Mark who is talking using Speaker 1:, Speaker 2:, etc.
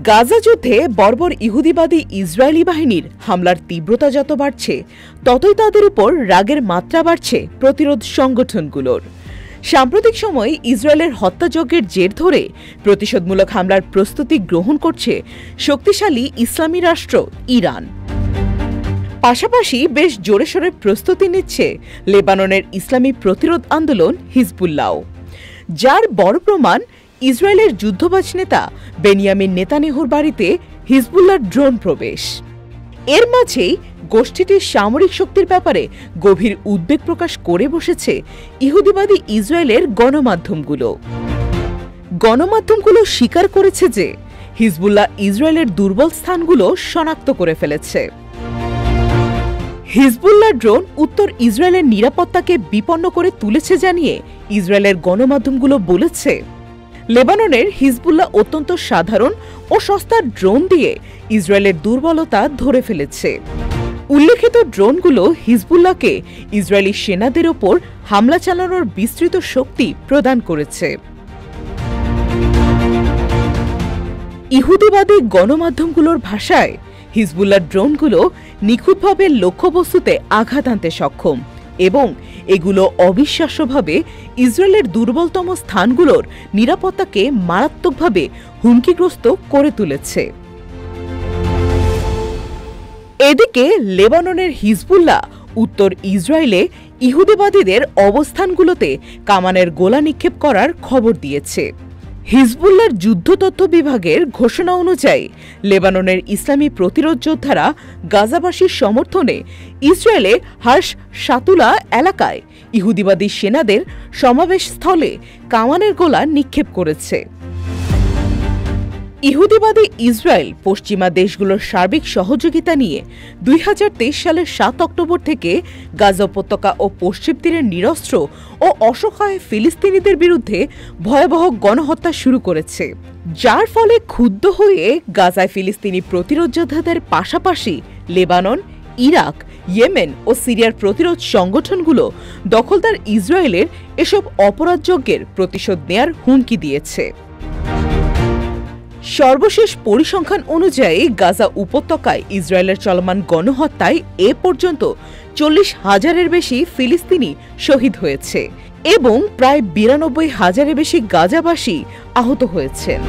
Speaker 1: গাজা যুদ্ধে বর্বর ইহুদিবাদী ইসরায়েলি বাহিনীর হামলার তীব্রতা যত বাড়ছে ততই তাদের উপর রাগের মাত্রা বাড়ছে প্রতিরোধ সংগঠনগুলোর। সাম্প্রতিক সময়ে ইসরায়েলের হত্যাযজ্ঞের জের ধরে প্রতিশোধমূলক হামলার প্রস্তুতি গ্রহণ করছে শক্তিশালী ইসলামী রাষ্ট্র ইরান। পাশাপাশি বেশ জোরেশোরে প্রস্তুতি নিচ্ছে লেবাননের ইসলামী প্রতিরোধ আন্দোলন হিজবুল্লাহ, যার বড় প্রমাণ ইসরায়েলের যুদ্ধবাজ নেতা বেনিয়ামিন নেতানিয়াহুর বাড়িতে হিজবুল্লাহর ড্রোন প্রবেশ। এর মাঝেই গোষ্ঠীটির সামরিক শক্তির ব্যাপারে গভীর উদ্বেগ প্রকাশ করে বসেছে ইহুদিবাদী ইসরায়েলের গণমাধ্যমগুলো স্বীকার করেছে যে হিজবুল্লাহ ইসরায়েলের দুর্বল স্থানগুলো শনাক্ত করে ফেলেছে। হিজবুল্লাহ ড্রোন উত্তর ইসরায়েলের নিরাপত্তাকে বিপন্ন করে তুলেছে জানিয়ে ইসরায়েলের গণমাধ্যমগুলো বলেছে, লেবাননের হিজবুল্লাহ অত্যন্ত সাধারণ ও সস্তা ড্রোন দিয়ে ইসরায়েলের দুর্বলতা ধরে ফেলেছে। উল্লেখিত ড্রোনগুলো হিজবুল্লাহকে ইসরায়েলি সেনাদের ওপর হামলা চালানোর বিস্তৃত শক্তি প্রদান করেছে। ইহুদিবাদী গণমাধ্যমগুলোর ভাষায় হিজবুল্লাহ ড্রোনগুলো নিখুঁতভাবে লক্ষ্যবস্তুতে আঘাত আনতে সক্ষম এবং এগুলো অবিশ্বাস্যভাবে ইসরায়েলের দুর্বলতম স্থানগুলোর নিরাপত্তাকে মারাত্মকভাবে হুমকিগ্রস্ত করে তুলেছে। এদিকে লেবাননের হিজবুল্লাহ উত্তর ইসরায়েলে ইহুদিবাদীদের অবস্থানগুলোতে কামানের গোলা নিক্ষেপ করার খবর দিয়েছে। হিজবুল্লাহর যুদ্ধ তথ্য বিভাগের ঘোষণা অনুযায়ী লেবাননের ইসলামী প্রতিরোধ যোদ্ধারা গাজাবাসীর সমর্থনে ইসরায়েলে হার্শ শাতুলা এলাকায় ইহুদিবাদী সেনাদের সমাবেশস্থলে কামানের গোলা নিক্ষেপ করেছে। ইহুদিবাদী ইসরায়েল পশ্চিমা দেশগুলোর সার্বিক সহযোগিতা নিয়ে 2023 সালের 7 অক্টোবর থেকে গাজা উপত্যকা ও পশ্চিম তীরের নিরস্ত্র ও অসহায় ফিলিস্তিনিদের বিরুদ্ধে ভয়াবহ গণহত্যা শুরু করেছে, যার ফলে ক্ষুব্ধ হয়ে গাজায় ফিলিস্তিনি প্রতিরোধ যোদ্ধাদের পাশাপাশি লেবানন, ইরাক, ইয়েমেন ও সিরিয়ার প্রতিরোধ সংগঠনগুলো দখলদার ইসরায়েলের এসব অপরাধযজ্ঞের প্রতিশোধ নেয়ার হুমকি দিয়েছে। সর্বশেষ পরিসংখ্যান অনুযায়ী গাজা উপত্যকায় ইসরায়েলের চলমান গণহত্যায় এ পর্যন্ত 40,000-এর বেশি ফিলিস্তিনি শহীদ হয়েছে এবং প্রায় 92,000-এর বেশি গাজাবাসী আহত হয়েছেন।